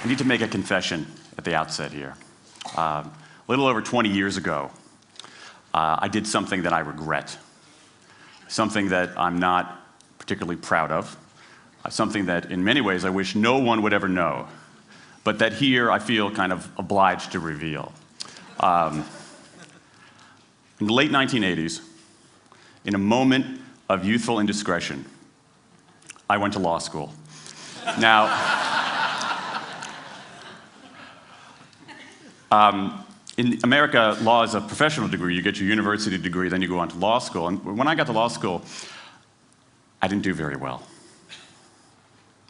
need to make a confession at the outset here. A little over 20 years ago, I did something that I regret, something that I'm not particularly proud of, something that in many ways I wish no one would ever know, but that here I feel kind of obliged to reveal. In the late 1980s, in a moment of youthful indiscretion, I went to law school. Now, in America, law is a professional degree. You get your university degree, then you go on to law school. And when I got to law school, I didn't do very well.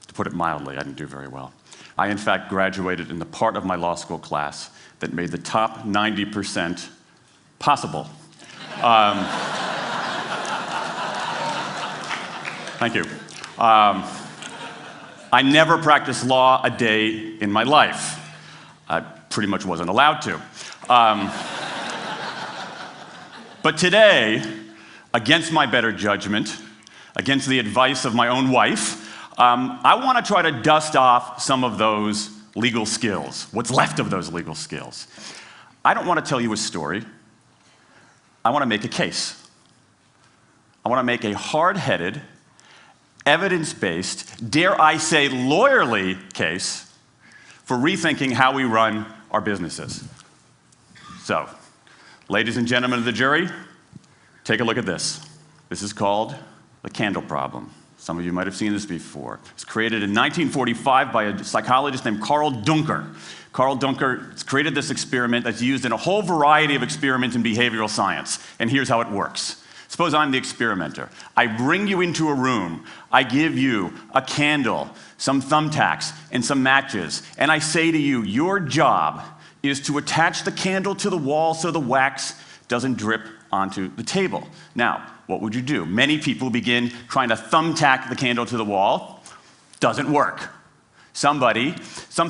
To put it mildly, I didn't do very well. I, in fact, graduated in the part of my law school class that made the top 90% possible. Thank you. I never practiced law a day in my life. I pretty much wasn't allowed to. But today, against my better judgment, against the advice of my own wife, I want to try to dust off some of those legal skills, what's left of those legal skills. I don't want to tell you a story. I want to make a case. I want to make a hard-headed, evidence-based, dare I say lawyerly case for rethinking how we run our businesses. So, ladies and gentlemen of the jury, take a look at this. This is called the candle problem. Some of you might have seen this before. It was created in 1945 by a psychologist named Carl Duncker. Carl Duncker created this experiment that's used in a whole variety of experiments in behavioral science. And here's how it works. Suppose I'm the experimenter. I bring you into a room. I give you a candle, some thumbtacks, and some matches. And I say to you, your job is to attach the candle to the wall so the wax doesn't drip onto the table. Now, what would you do? Many people begin trying to thumbtack the candle to the wall. Doesn't work. Some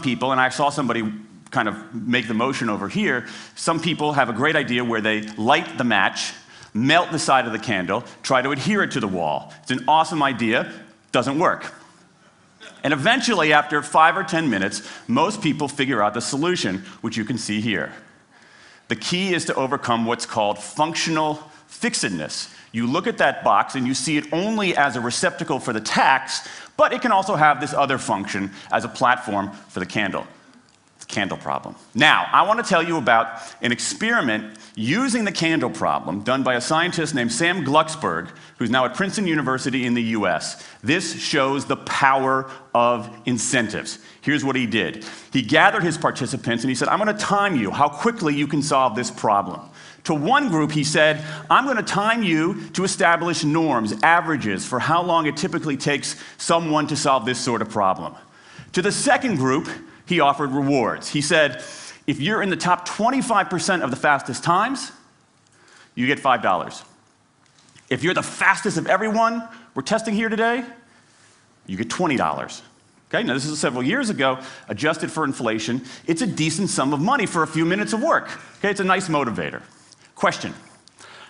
people, and I saw somebody kind of make the motion over here, some people have a great idea where they light the match, melt the side of the candle, try to adhere it to the wall. It's an awesome idea, doesn't work. And eventually, after 5 or 10 minutes, most people figure out the solution, which you can see here. The key is to overcome what's called functional fixedness. You look at that box and you see it only as a receptacle for the tacks, but it can also have this other function as a platform for the candle. The candle problem. Now, I want to tell you about an experiment using the candle problem done by a scientist named Sam Glucksberg, who's now at Princeton University in the US. This shows the power of incentives. Here's what he did. He gathered his participants and he said, I'm going to time you how quickly you can solve this problem. To one group, he said, I'm going to time you to establish norms, averages, for how long it typically takes someone to solve this sort of problem. To the second group, he offered rewards. He said, if you're in the top 25% of the fastest times, you get $5. If you're the fastest of everyone we're testing here today, you get $20. Okay, now this is several years ago, adjusted for inflation. It's a decent sum of money for a few minutes of work. Okay, it's a nice motivator. Question,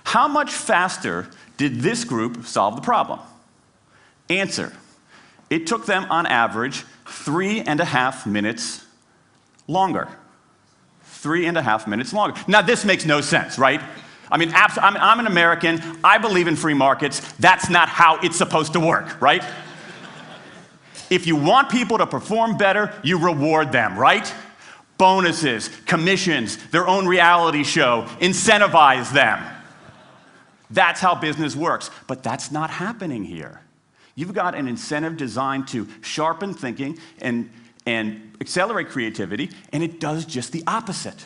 how much faster did this group solve the problem? Answer, it took them on average 3.5 minutes longer. 3.5 minutes longer. Now this makes no sense, right? I mean, I'm an American, I believe in free markets, that's not how it's supposed to work, right? If you want people to perform better, you reward them, right? Bonuses, commissions, their own reality show, incentivize them. That's how business works, but that's not happening here. You've got an incentive designed to sharpen thinking and accelerate creativity, and it does just the opposite.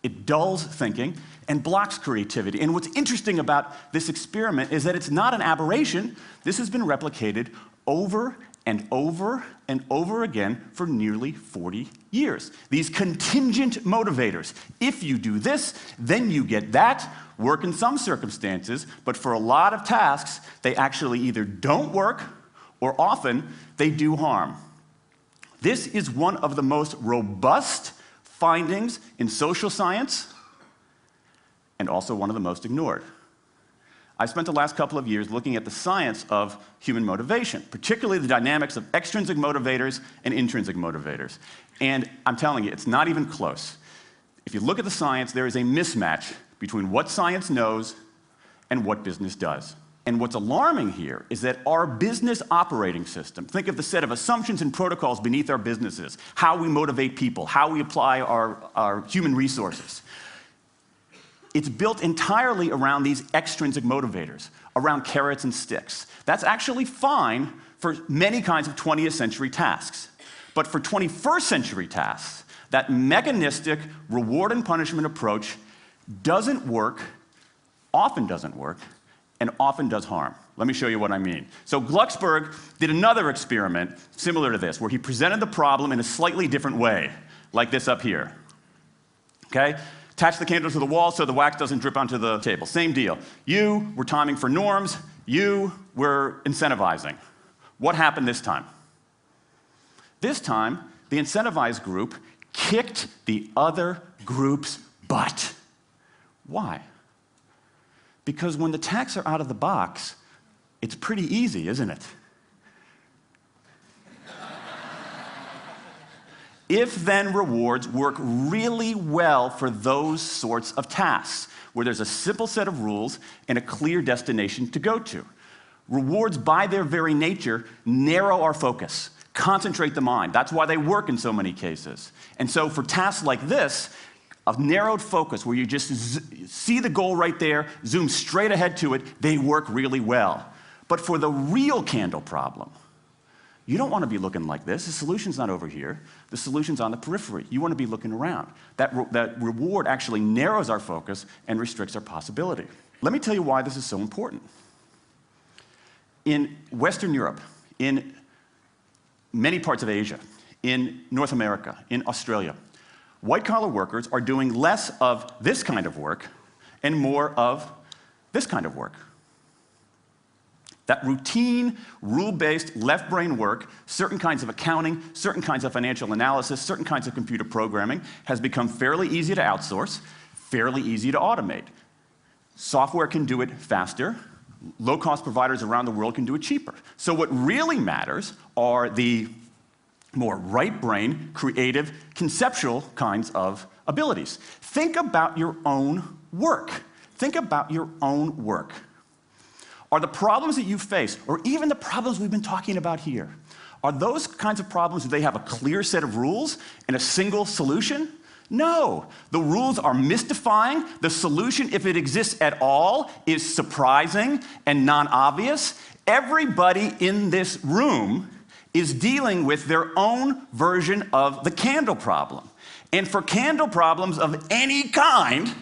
It dulls thinking and blocks creativity. And what's interesting about this experiment is that it's not an aberration. This has been replicated over and over and over again for nearly 40 years. These contingent motivators. If you do this, then you get that. Work in some circumstances, but for a lot of tasks, they actually either don't work or often they do harm. This is one of the most robust findings in social science and also one of the most ignored. I spent the last couple of years looking at the science of human motivation, particularly the dynamics of extrinsic motivators and intrinsic motivators. And I'm telling you, it's not even close. If you look at the science, there is a mismatch between what science knows and what business does. And what's alarming here is that our business operating system, think of the set of assumptions and protocols beneath our businesses, how we motivate people, how we apply our human resources. It's built entirely around these extrinsic motivators, around carrots and sticks. That's actually fine for many kinds of 20th century tasks. But for 21st century tasks, that mechanistic reward and punishment approach doesn't work, often doesn't work, and often does harm. Let me show you what I mean. So Glucksberg did another experiment similar to this, where he presented the problem in a slightly different way, like this up here. Okay? Attach the candle to the wall so the wax doesn't drip onto the table. Same deal. You were timing for norms. You were incentivizing. What happened this time? This time, the incentivized group kicked the other group's butt. Why? Because when the tacks are out of the box, it's pretty easy, isn't it? If-then rewards work really well for those sorts of tasks, where there's a simple set of rules and a clear destination to go to. Rewards, by their very nature, narrow our focus, concentrate the mind. That's why they work in so many cases. And so for tasks like this, a narrowed focus where you just see the goal right there, zoom straight ahead to it, they work really well. But for the real candle problem, you don't want to be looking like this. The solution's not over here. The solution's on the periphery. You want to be looking around. That reward actually narrows our focus and restricts our possibility. Let me tell you why this is so important. In Western Europe, in many parts of Asia, in North America, in Australia, white-collar workers are doing less of this kind of work and more of this kind of work. That routine, rule-based, left-brain work, certain kinds of accounting, certain kinds of financial analysis, certain kinds of computer programming, has become fairly easy to outsource, fairly easy to automate. Software can do it faster. Low-cost providers around the world can do it cheaper. So what really matters are the more right-brain, creative, conceptual kinds of abilities. Think about your own work. Think about your own work. Are the problems that you face, or even the problems we've been talking about here, are those kinds of problems, do they have a clear set of rules and a single solution? No. The rules are mystifying. The solution, if it exists at all, is surprising and non-obvious. Everybody in this room is dealing with their own version of the candle problem. And for candle problems of any kind,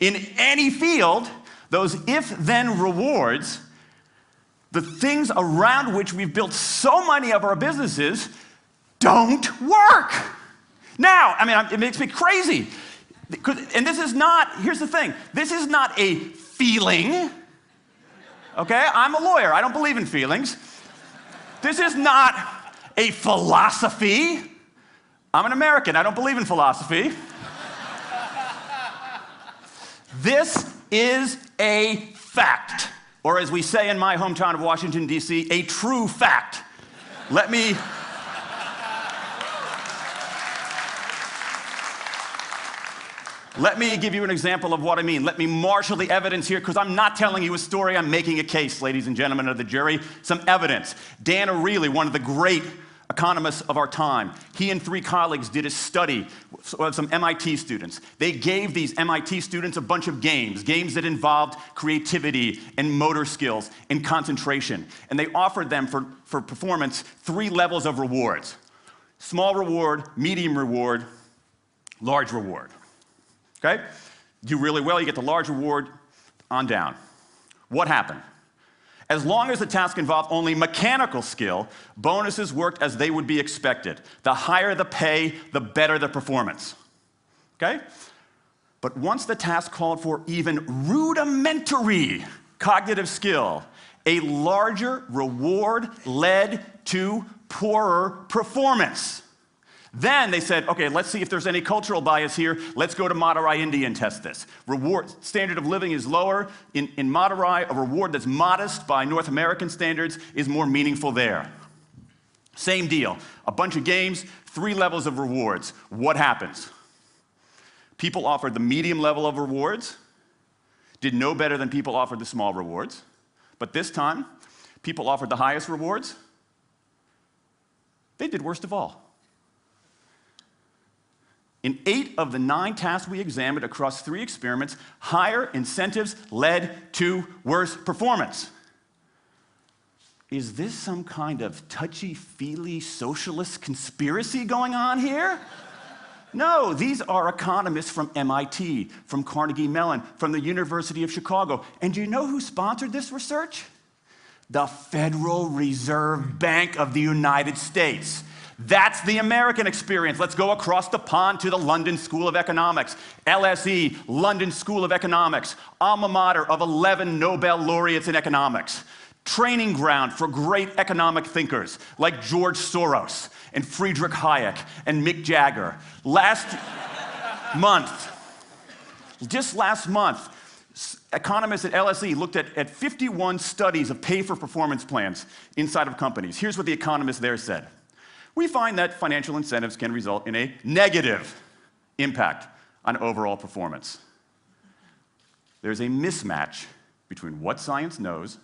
in any field, those if-then rewards, the things around which we've built so many of our businesses, don't work. Now, I mean, it makes me crazy. And this is not, here's the thing, this is not a feeling, okay? I'm a lawyer, I don't believe in feelings. This is not a philosophy. I'm an American, I don't believe in philosophy. This is a fact. Or as we say in my hometown of Washington, D.C., a true fact. Let me give you an example of what I mean. Let me marshal the evidence here, because I'm not telling you a story, I'm making a case, ladies and gentlemen of the jury. Some evidence. Dan Ariely, one of the great economists of our time, he and 3 colleagues did a study of some MIT students. They gave these MIT students a bunch of games that involved creativity and motor skills and concentration. And they offered them for performance 3 levels of rewards. Small reward, medium reward, large reward. Okay? Do really well, you get the large reward, on down. What happened? As long as the task involved only mechanical skill, bonuses worked as they would be expected. The higher the pay, the better the performance. Okay? But once the task called for even rudimentary cognitive skill, a larger reward led to poorer performance. Then they said, okay, let's see if there's any cultural bias here. Let's go to Madurai, India and test this. Standard of living is lower. In Madurai, a reward that's modest by North American standards is more meaningful there. Same deal. A bunch of games, 3 levels of rewards. What happens? People offered the medium level of rewards, did no better than people offered the small rewards. But this time, people offered the highest rewards. They did worst of all. In 8 of the 9 tasks we examined across 3 experiments, higher incentives led to worse performance. Is this some kind of touchy-feely socialist conspiracy going on here? No, these are economists from MIT, from Carnegie Mellon, from the University of Chicago. And do you know who sponsored this research? The Federal Reserve Bank of the United States. That's the American experience. Let's go across the pond to the London School of Economics. LSE, London School of Economics, alma mater of 11 Nobel laureates in economics. Training ground for great economic thinkers like George Soros and Friedrich Hayek and Mick Jagger. Just last month, economists at LSE looked at 51 studies of pay-for-performance plans inside of companies. Here's what the economists there said. We find that financial incentives can result in a negative impact on overall performance. There's a mismatch between what science knows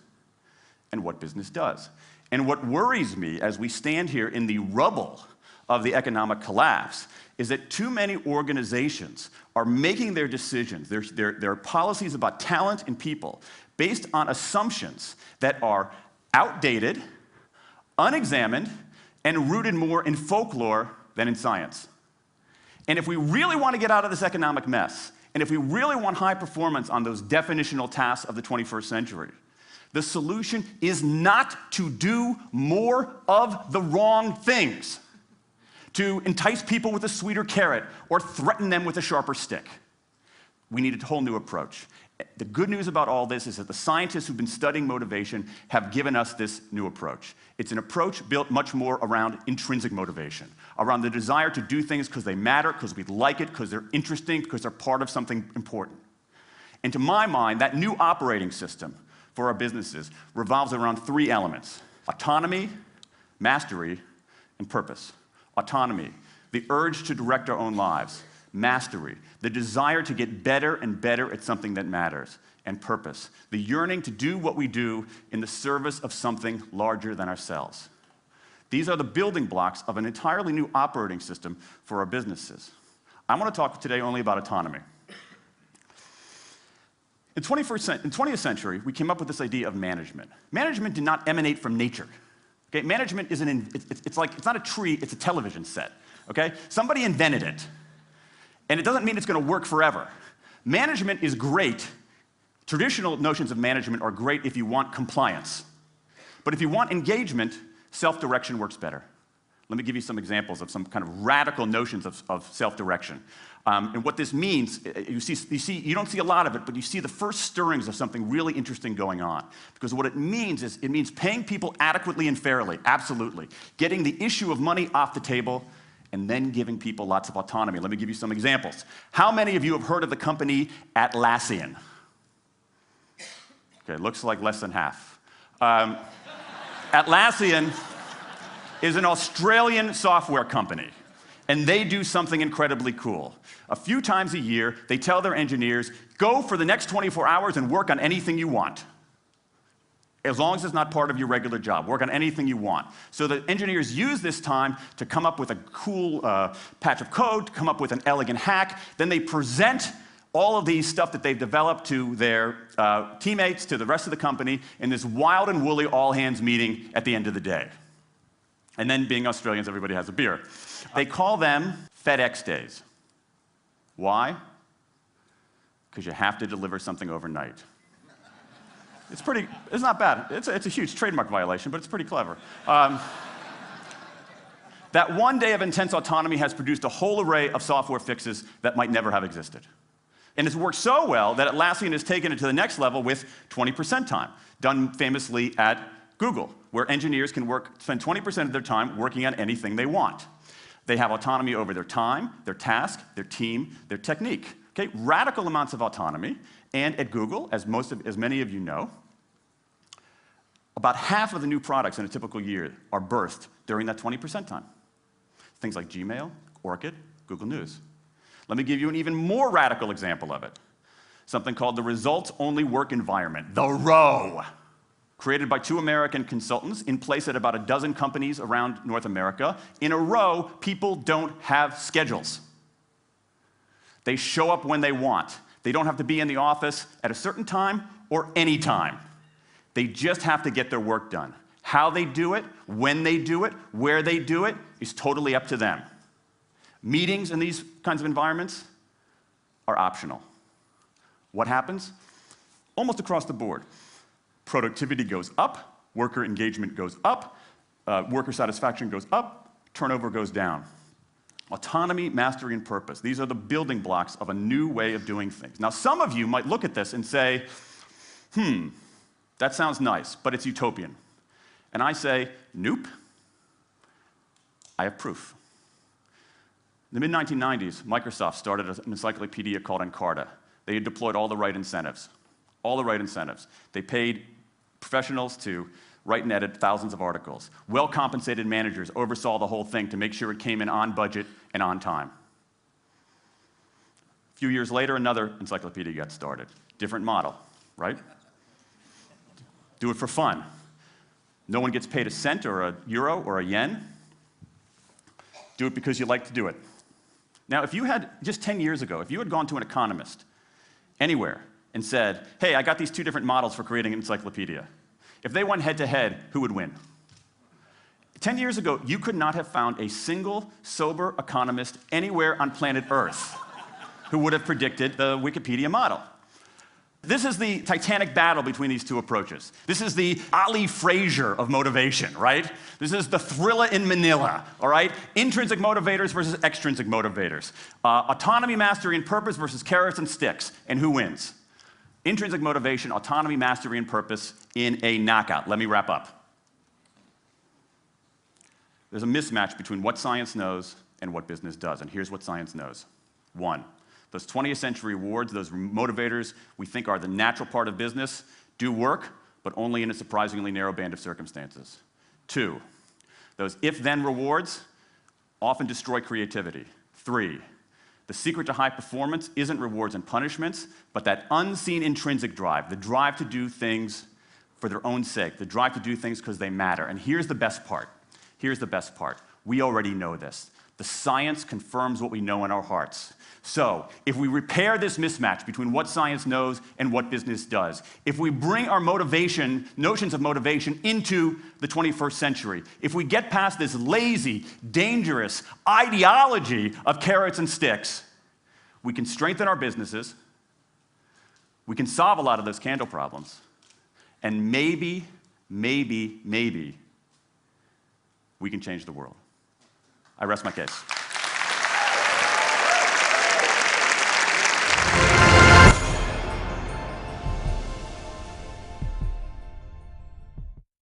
and what business does. And what worries me as we stand here in the rubble of the economic collapse is that too many organizations are making their decisions, their policies about talent and people, based on assumptions that are outdated, unexamined, and rooted more in folklore than in science. And if we really want to get out of this economic mess, and if we really want high performance on those definitional tasks of the 21st century, the solution is not to do more of the wrong things, to entice people with a sweeter carrot or threaten them with a sharper stick. We need a whole new approach. The good news about all this is that the scientists who've been studying motivation have given us this new approach. It's an approach built much more around intrinsic motivation, around the desire to do things because they matter, because we like it, because they're interesting, because they're part of something important. And to my mind, that new operating system for our businesses revolves around 3 elements: autonomy, mastery, and purpose. Autonomy, the urge to direct our own lives. Mastery, the desire to get better and better at something that matters. And purpose, the yearning to do what we do in the service of something larger than ourselves. These are the building blocks of an entirely new operating system for our businesses. I want to talk today only about autonomy. In the 20th century, we came up with this idea of management. Management did not emanate from nature. Okay? Management is it's not a tree, it's a television set. Okay? Somebody invented it. And it doesn't mean it's going to work forever. Management is great. Traditional notions of management are great if you want compliance. But if you want engagement, self-direction works better. Let me give you some examples of some kind of radical notions of self-direction. And what this means, you don't see a lot of it, but you see the first stirrings of something really interesting going on. Because what it means is, it means paying people adequately and fairly, absolutely. Getting the issue of money off the table, and then giving people lots of autonomy. Let me give you some examples. How many of you have heard of the company Atlassian? Okay, looks like less than half. Atlassian is an Australian software company, and they do something incredibly cool. A few times a year, they tell their engineers, go for the next 24 hours and work on anything you want. As long as it's not part of your regular job, work on anything you want. So the engineers use this time to come up with a cool patch of code, to come up with an elegant hack. Then they present all of these stuff that they've developed to their teammates, to the rest of the company, in this wild and woolly all-hands meeting at the end of the day. And then, being Australians, everybody has a beer. They call them FedEx days. Why? Because you have to deliver something overnight. It's not bad. It's a huge trademark violation, but it's pretty clever. That one day of intense autonomy has produced a whole array of software fixes that might never have existed. And it's worked so well that Atlassian has taken it to the next level with 20% time, done famously at Google, where engineers can spend 20% of their time working on anything they want. They have autonomy over their time, their task, their team, their technique. Okay? Radical amounts of autonomy. And at Google, as many of you know, about half of the new products in a typical year are birthed during that 20% time. Things like Gmail, Orchid, Google News. Let me give you an even more radical example of it. Something called the results-only work environment, the ROW, created by 2 American consultants in place at about a dozen companies around North America. In a ROW, people don't have schedules. They show up when they want. They don't have to be in the office at a certain time or any time. They just have to get their work done. How they do it, when they do it, where they do it, is totally up to them. Meetings in these kinds of environments are optional. What happens? Almost across the board. Productivity goes up, worker engagement goes up, worker satisfaction goes up, turnover goes down. Autonomy, mastery, and purpose. These are the building blocks of a new way of doing things. Now, some of you might look at this and say, that sounds nice, but it's utopian. And I say, nope. I have proof. In the mid-1990s, Microsoft started an encyclopedia called Encarta. They had deployed all the right incentives. All the right incentives. They paid professionals to write and edit thousands of articles. Well-compensated managers oversaw the whole thing to make sure it came in on budget and on time. A few years later, another encyclopedia got started. Different model, right? Do it for fun. No one gets paid a cent or a euro or a yen. Do it because you like to do it. Now, if you had, just 10 years ago, if you had gone to an economist anywhere and said, hey, I got these 2 different models for creating an encyclopedia, if they went head-to-head, who would win? 10 years ago, you could not have found a single sober economist anywhere on planet Earth who would have predicted the Wikipedia model. This is the titanic battle between these 2 approaches. This is the Ali Frazier of motivation, right? This is the thriller in Manila, all right? Intrinsic motivators versus extrinsic motivators. Autonomy, mastery, and purpose versus carrots and sticks. And who wins? Intrinsic motivation, autonomy, mastery, and purpose in a knockout. Let me wrap up. There's a mismatch between what science knows and what business does, and here's what science knows. 1, those 20th century rewards, those motivators we think are the natural part of business, do work, but only in a surprisingly narrow band of circumstances. 2, those if-then rewards often destroy creativity. 3, the secret to high performance isn't rewards and punishments, but that unseen intrinsic drive, the drive to do things for their own sake, the drive to do things because they matter. And here's the best part. Here's the best part. We already know this. The science confirms what we know in our hearts. So, if we repair this mismatch between what science knows and what business does, if we bring our motivation, notions of motivation into the 21st century, if we get past this lazy, dangerous ideology of carrots and sticks, we can strengthen our businesses, we can solve a lot of those candle problems, and maybe, we can change the world. I rest my case.